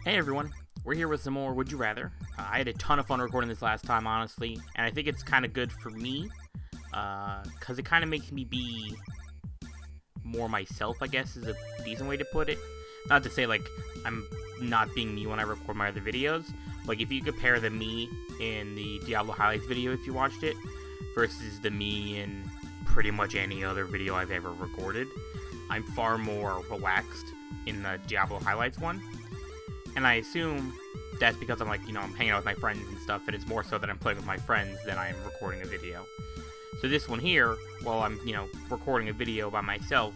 Hey everyone, we're here with some more Would You Rather. I had a ton of fun recording this last time, honestly, and I think it's kind of good for me, because it kind of makes me be more myself, I guess, is a decent way to put it. Not to say, like, I'm not being me when I record my other videos. Like, if you compare the me in the Diablo Highlights video, if you watched it, versus the me in pretty much any other video I've ever recorded, I'm far more relaxed in the Diablo Highlights one. And I assume that's because I'm like, I'm hanging out with my friends and stuff, and it's more so that I'm playing with my friends than I am recording a video. So this one here, while I'm, recording a video by myself,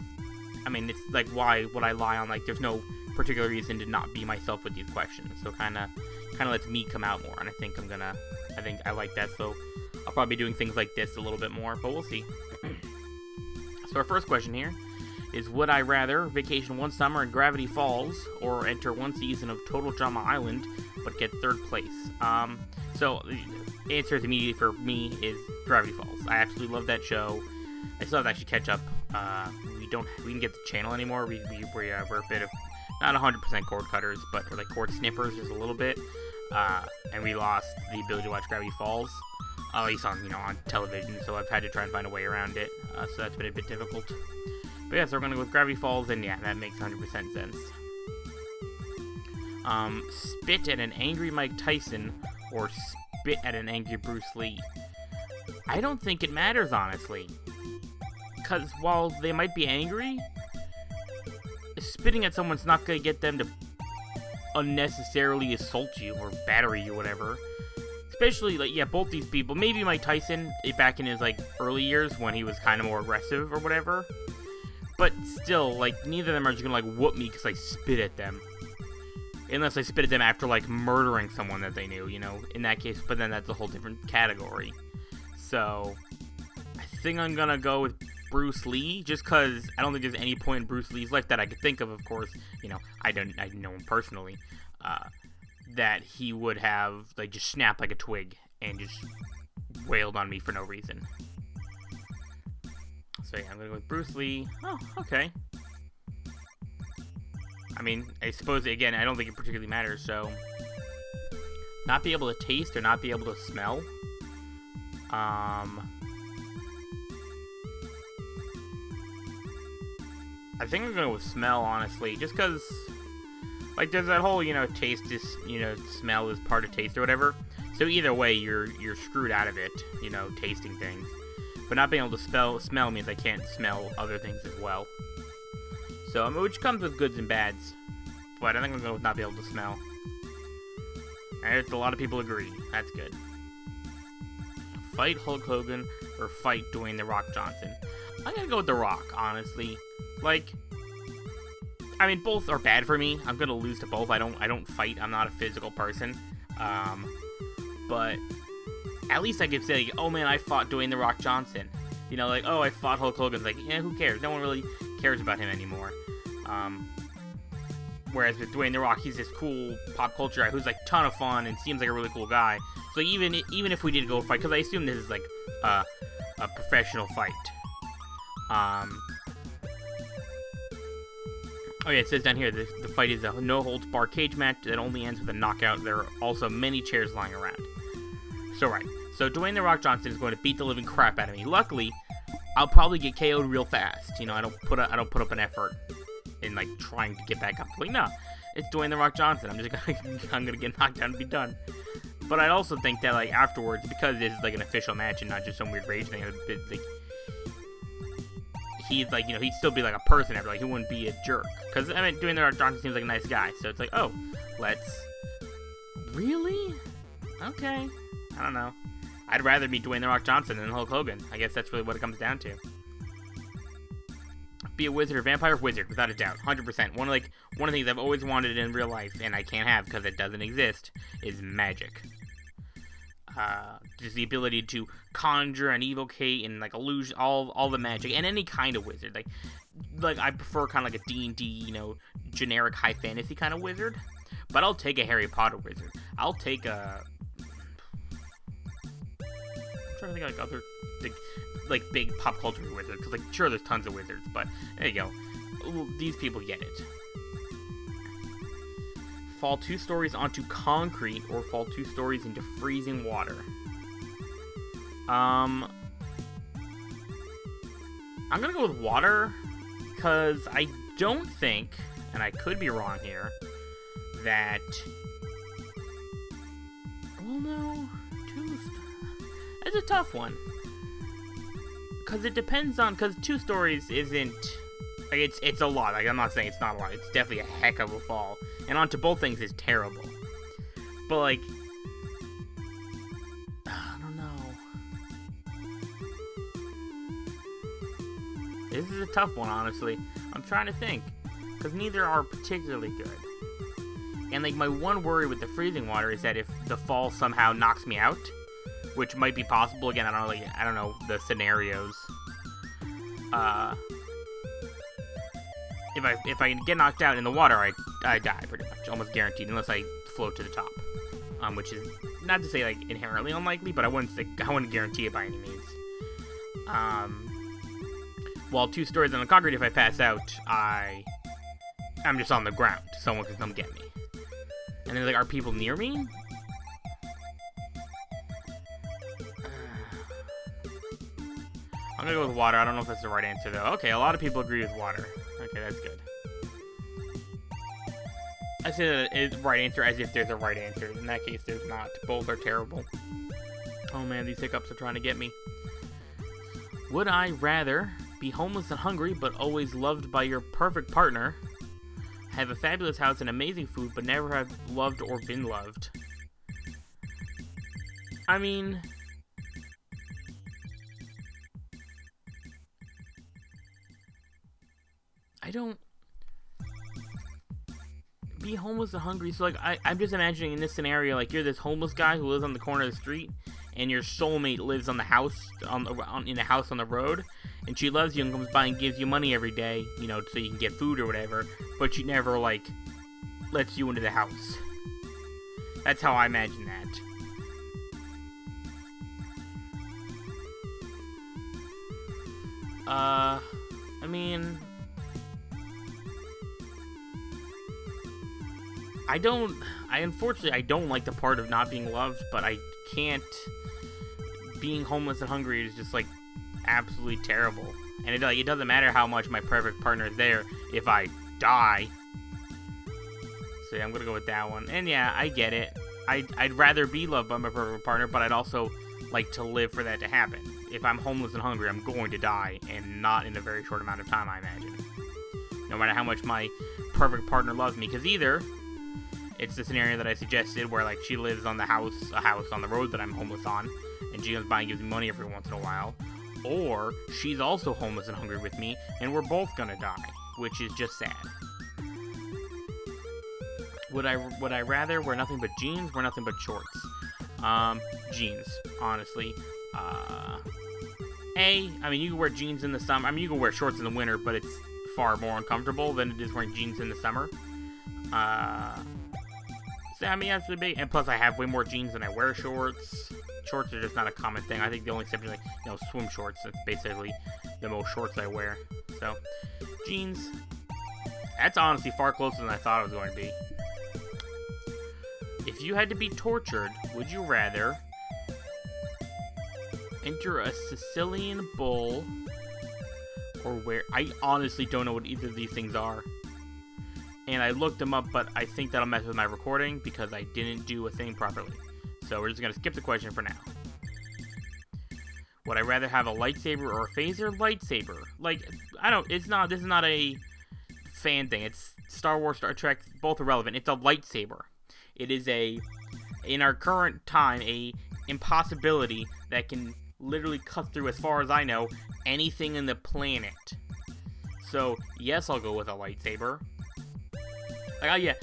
I mean, it's like, why would I lie on, like, there's no particular reason to not be myself with these questions. So kind of lets me come out more, and I think I like that, so I'll probably be doing things like this a little bit more, but we'll see. So our first question here is, would I rather vacation one summer in Gravity Falls or enter one season of Total Drama Island but get third place? So the answer immediately for me is Gravity Falls. I absolutely love that show. I still have to actually catch up. We didn't get the channel anymore. We're a bit of, not 100% cord cutters, but we're like cord snippers just a little bit. And we lost the ability to watch Gravity Falls, at least on television, so I've had to try and find a way around it. So that's been a bit difficult. But yeah, so we're going to go with Gravity Falls, and yeah, that makes 100% sense. Spit at an angry Mike Tyson or spit at an angry Bruce Lee? I don't think it matters, honestly. Because while they might be angry, spitting at someone's not going to get them to unnecessarily assault you or batter you or whatever. Especially, both these people, maybe Mike Tyson, back in his, early years when he was kind of more aggressive or whatever. But still, neither of them are just gonna, whoop me because I spit at them. Unless I spit at them after, murdering someone that they knew, in that case. But then that's a whole different category. So, I think I'm gonna go with Bruce Lee, just because I don't think there's any point in Bruce Lee's life that I could think of course. I know him personally. That he would have, just snapped like a twig and just wailed on me for no reason. So yeah, I'm gonna go with Bruce Lee. Oh, okay. I mean, I suppose, again, I don't think it particularly matters, so... Not be able to taste or not be able to smell? I think I'm gonna go with smell, honestly, just because... there's that whole, taste is, smell is part of taste or whatever. So either way, you're screwed out of it, tasting things. But not being able to smell means I can't smell other things as well. So, which comes with goods and bads. But I think I'm going to go with not be able to smell. And a lot of people agree. That's good. Fight Hulk Hogan or fight Dwayne The Rock Johnson? I'm going to go with The Rock, honestly. I mean, both are bad for me. I'm going to lose to both. I don't fight. I'm not a physical person. But... at least I could say, oh man, I fought Dwayne The Rock Johnson. Oh, I fought Hulk Hogan. It's who cares? No one really cares about him anymore. Whereas with Dwayne The Rock, he's this cool pop culture guy who's, ton of fun and seems like a really cool guy. So even if we did go fight, because I assume this is, a professional fight. Oh yeah, it says down here, the fight is a no-holds-barred cage match that only ends with a knockout. There are also many chairs lying around. So right, so Dwayne The Rock Johnson is going to beat the living crap out of me. Luckily, I'll probably get KO'd real fast. I don't put up an effort in trying to get back up. No, it's Dwayne The Rock Johnson. I'm gonna get knocked down and be done. But I'd also think that afterwards, because this is an official match and not just some weird rage thing, he'd he'd still be a person after. He wouldn't be a jerk. Because I mean, Dwayne The Rock Johnson seems like a nice guy. So it's oh, let's really okay. I don't know. I'd rather be Dwayne The Rock Johnson than Hulk Hogan. I guess that's really what it comes down to. Be a wizard or vampire? Wizard, without a doubt. 100%. One of the things I've always wanted in real life, and I can't have because it doesn't exist, is magic. Just the ability to conjure and evocate and illusion, all the magic, and any kind of wizard. I prefer kind of a D&D, generic high fantasy kind of wizard. But I'll take a Harry Potter wizard. I'll take a... I'm trying to think other big pop culture wizards, because sure, there's tons of wizards, but there you go. These people get it. Fall 2 stories onto concrete or fall 2 stories into freezing water. I'm gonna go with water, because I don't think, and I could be wrong here, that... Well, no, it's a tough one. Because it depends on, because 2 stories isn't, like, it's a lot. Like, I'm not saying it's not a lot. It's definitely a heck of a fall. And onto both things is terrible. But, like, I don't know. This is a tough one, honestly. I'm trying to think. Because neither are particularly good. And, like, my one worry with the freezing water is that if the fall somehow knocks me out, which might be possible. Again, I don't know the scenarios. If I get knocked out in the water, I die pretty much, almost guaranteed, unless I float to the top. Which is not to say like inherently unlikely, but I wouldn't guarantee it by any means. While 2 stories on the concrete, if I pass out, I'm just on the ground. Someone can come get me. And they're like, are people near me? I'm gonna go with water. I don't know if that's the right answer, though. Okay, a lot of people agree with water. Okay, that's good. I say that it's the right answer as if there's a right answer. In that case, there's not. Both are terrible. Oh man, these hiccups are trying to get me. Would I rather be homeless and hungry, but always loved by your perfect partner? Have a fabulous house and amazing food, but never have loved or been loved? I mean... I don't... Be homeless and hungry, so like, I'm just imagining in this scenario, like, you're this homeless guy who lives on the corner of the street, and your soulmate lives on the house, in a house on the road, and she loves you and comes by and gives you money every day, you know, so you can get food or whatever, but she never, like, lets you into the house. That's how I imagine that. I mean... Unfortunately, I don't like the part of not being loved, but I can't... Being homeless and hungry is just, like, absolutely terrible. And it doesn't matter how much my perfect partner is there if I die. So yeah, I'm gonna go with that one. And yeah, I get it. I'd rather be loved by my perfect partner, but I'd also like to live for that to happen. If I'm homeless and hungry, I'm going to die, and not in a very short amount of time, I imagine. No matter how much my perfect partner loves me, because either it's the scenario that I suggested where, like, she lives on a house on the road that I'm homeless on, and she comes by and gives me money every once in a while, or she's also homeless and hungry with me, and we're both gonna die, which is just sad. Would I rather wear nothing but jeans, wear nothing but shorts? Jeans, honestly. I mean, you can wear jeans in the summer. I mean, you can wear shorts in the winter, but it's far more uncomfortable than it is wearing jeans in the summer. So, I mean, that's the big, and plus I have way more jeans than I wear shorts. Shorts are just not a common thing. I think the only exception is, like, you know, swim shorts. That's basically the most shorts I wear. So, jeans. That's honestly far closer than I thought it was going to be. If you had to be tortured, would you rather enter a Sicilian bowl or wear... I honestly don't know what either of these things are. And I looked them up, but I think that'll mess with my recording because I didn't do a thing properly. So we're just going to skip the question for now. Would I rather have a lightsaber or a phaser? Lightsaber. Like, this is not a fan thing. It's Star Wars, Star Trek, both are relevant. It's a lightsaber. It is in our current time, a impossibility that can literally cut through, as far as I know, anything in the planet. So, yes, I'll go with a lightsaber. Like, yeah,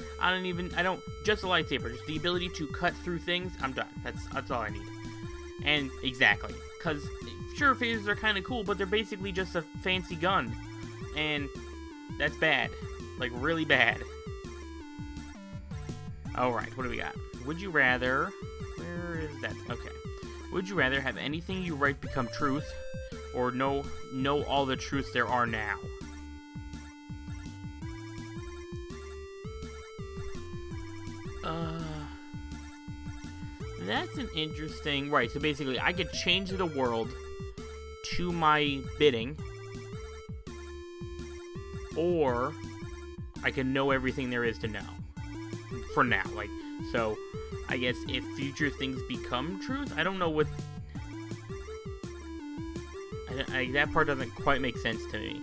just a lightsaber, just the ability to cut through things, I'm done. That's all I need. And, exactly. Because, sure, phasers are kind of cool, but they're basically just a fancy gun. And, that's bad. Like, really bad. Alright, what do we got? Would you rather... Where is that? Okay. Would you rather have anything you write become truth, or know all the truths there are now? That's an interesting... Right, so basically, I could change the world to my bidding, or I can know everything there is to know. For now, like, so, I guess if future things become truth, I don't know what... that part doesn't quite make sense to me.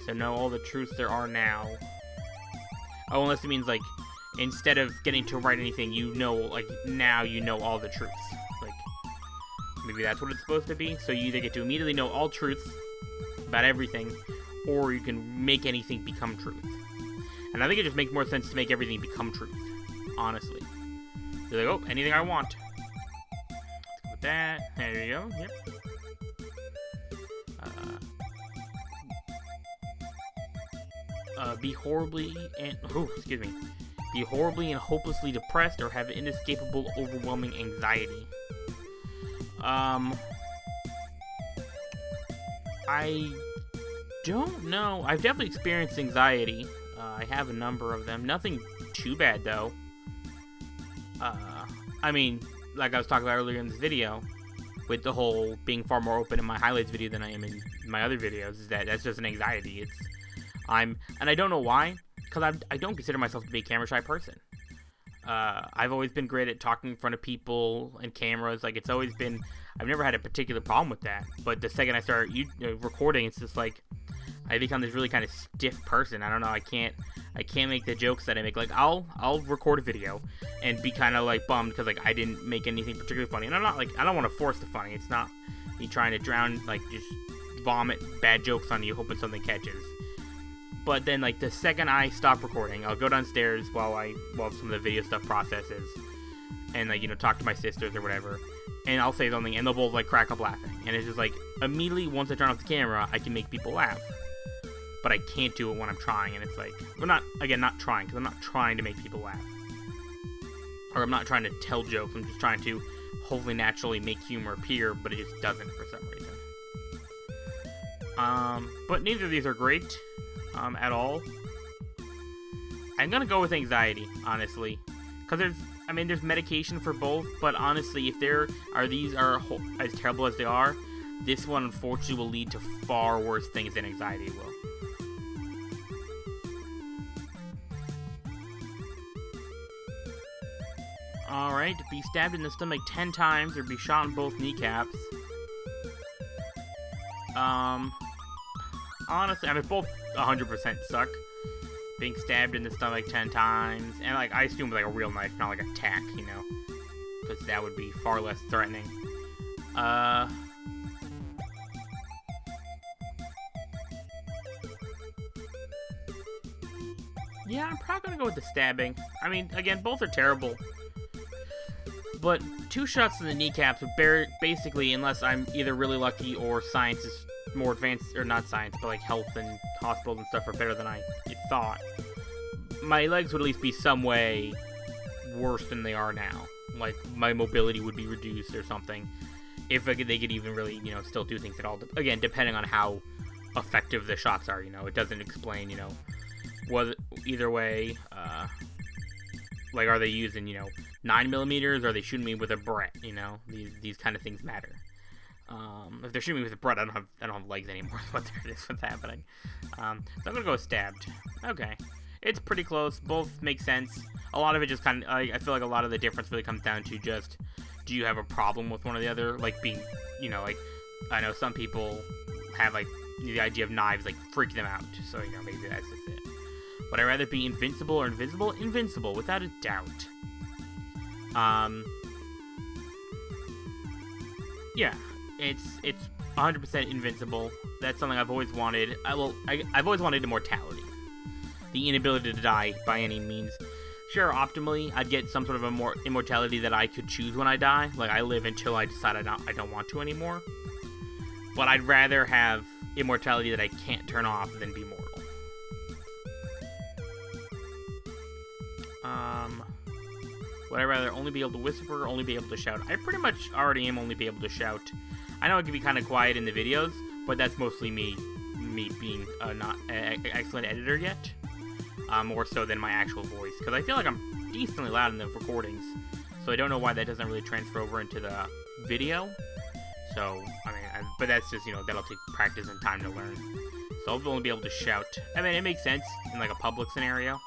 So know all the truths there are now. Oh, unless it means, like, instead of getting to write anything, you know, like, now you know all the truths. Like, maybe that's what it's supposed to be. So you either get to immediately know all truths about everything, or you can make anything become truth. And I think it just makes more sense to make everything become truth, honestly. You're like, oh, anything I want. Let's go with that. There you go. Yep. Be horribly and be horribly and hopelessly depressed, or have inescapable, overwhelming anxiety. I don't know. I've definitely experienced anxiety. I have a number of them. Nothing too bad though. I mean, like I was talking about earlier in this video, with the whole being far more open in my highlights video than I am in my other videos, is that's just an anxiety. And I don't know why, because I don't consider myself to be a camera shy person. I've always been great at talking in front of people and cameras. Like, it's always been, I've never had a particular problem with that. But the second I start recording, it's just like, I become this really kind of stiff person. I don't know, I can't make the jokes that I make. Like, I'll record a video and be kind of like bummed because like I didn't make anything particularly funny. And I'm not like, I don't want to force the funny. It's not me trying to drown, like, just vomit bad jokes on you hoping something catches. But then, like, the second I stop recording, I'll go downstairs while some of the video stuff processes, and, like, talk to my sisters or whatever, and I'll say something, and they'll both, like, crack up laughing. And it's just, like, immediately once I turn off the camera, I can make people laugh. But I can't do it when I'm trying, and it's like, well, not trying, because I'm not trying to make people laugh. Or I'm not trying to tell jokes, I'm just trying to hopefully naturally make humor appear, but it just doesn't for some reason. But neither of these are great. At all. I'm gonna go with anxiety, honestly, because there's medication for both, but honestly, if these are as terrible as they are, this one unfortunately will lead to far worse things than anxiety will. Alright, be stabbed in the stomach 10 times or be shot in both kneecaps. Honestly, both 100% suck. Being stabbed in the stomach 10 times, and, like, I assume with, like, a real knife, not like a tack, because that would be far less threatening. Yeah, I'm probably gonna go with the stabbing. I mean, again, both are terrible. But 2 shots in the kneecaps would basically, unless I'm either really lucky or science is more advanced, or not science, but like health and hospitals and stuff are better than I thought, my legs would at least be some way worse than they are now. Like, my mobility would be reduced or something, if they could even really, still do things at all. Again, depending on how effective the shots are, it doesn't explain, either way, like, are they using, 9mm, or are they shooting me with a Brett, these kind of things matter. If they're shooting me with a Brett, I don't have legs anymore. What's happening? So I'm gonna go with stabbed. Okay, it's pretty close. Both make sense. A lot of it just kind of, I feel like a lot of the difference really comes down to just, do you have a problem with one or the other? Like, being, like, I know some people have, like, the idea of knives, like, freak them out. So, maybe that's just it. Would I rather be invincible or invisible? Invincible, without a doubt. Yeah. It's 100% invincible. That's something I've always wanted. I've always wanted immortality. The inability to die by any means. Sure, optimally, I'd get some sort of immortality that I could choose when I die. Like, I live until I decide I don't want to anymore. But I'd rather have immortality that I can't turn off than be mortal. Would I rather only be able to whisper or only be able to shout? I pretty much already am only be able to shout. I know it can be kind of quiet in the videos, but that's mostly me being not an excellent editor yet. more so than my actual voice, because I feel like I'm decently loud in the recordings, so I don't know why that doesn't really transfer over into the video. So, I mean, but that's just, that'll take practice and time to learn. So I'll only be able to shout. I mean, it makes sense in like a public scenario,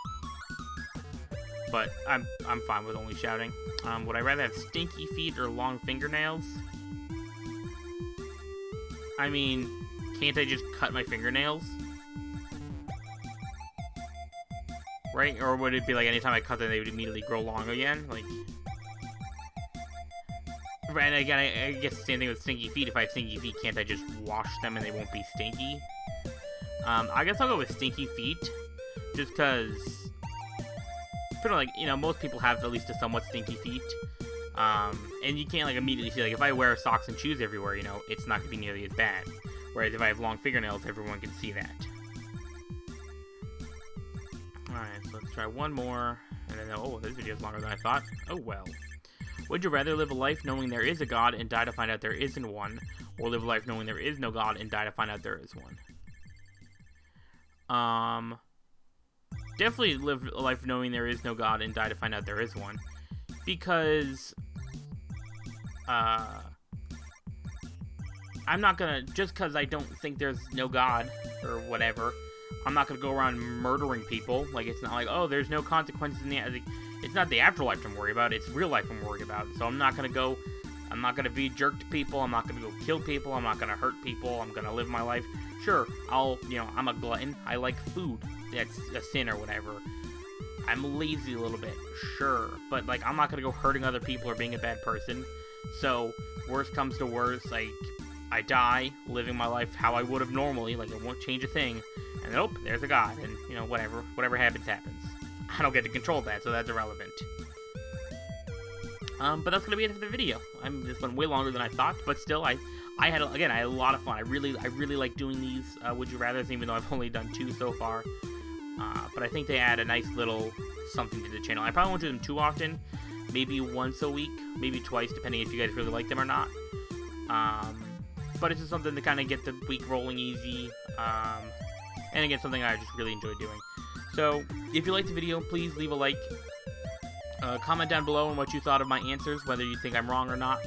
but I'm fine with only shouting. Would I rather have stinky feet or long fingernails? I mean, can't I just cut my fingernails? Right? Or would it be like anytime I cut them, they would immediately grow long again? Like, and again, I guess the same thing with stinky feet. If I have stinky feet, can't I just wash them and they won't be stinky? I guess I'll go with stinky feet, just because, like, most people have at least a somewhat stinky feet. And you can't, like, immediately see, like, if I wear socks and shoes everywhere, it's not going to be nearly as bad. Whereas if I have long fingernails, everyone can see that. Alright, so let's try one more. And then, oh, this video is longer than I thought. Oh, well. Would you rather live a life knowing there is a God and die to find out there isn't one, or live a life knowing there is no God and die to find out there is one? Definitely live a life knowing there is no God and die to find out there is one. Because, I'm not gonna, just because I don't think there's no God, or whatever, I'm not gonna go around murdering people. Like, it's not like, oh, there's no consequences in the, it's not the afterlife I'm worried about, it's real life I'm worried about. So I'm not gonna be a jerk to people, I'm not gonna go kill people, I'm not gonna hurt people, I'm gonna live my life. Sure, I'm a glutton, I like food, that's a sin or whatever. I'm lazy a little bit, sure, but, like, I'm not gonna go hurting other people or being a bad person. So, worst comes to worst, like, I die, living my life how I would have normally, like, it won't change a thing, and then, oh, there's a God, and, whatever happens, happens. I don't get to control that, so that's irrelevant. But that's gonna be it for the video. This went way longer than I thought, but still, I had a lot of fun. I really like doing these Would You Rathers, even though I've only done 2 so far. But I think they add a nice little something to the channel. I probably won't do them too often. Maybe once a week, maybe twice, depending if you guys really like them or not. But it's just something to kind of get the week rolling easy. And again, something I just really enjoy doing. So, if you liked the video, please leave a like. Comment down below on what you thought of my answers, whether you think I'm wrong or not.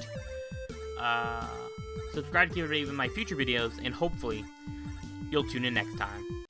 Subscribe to keep up to date with my future videos, and hopefully, you'll tune in next time.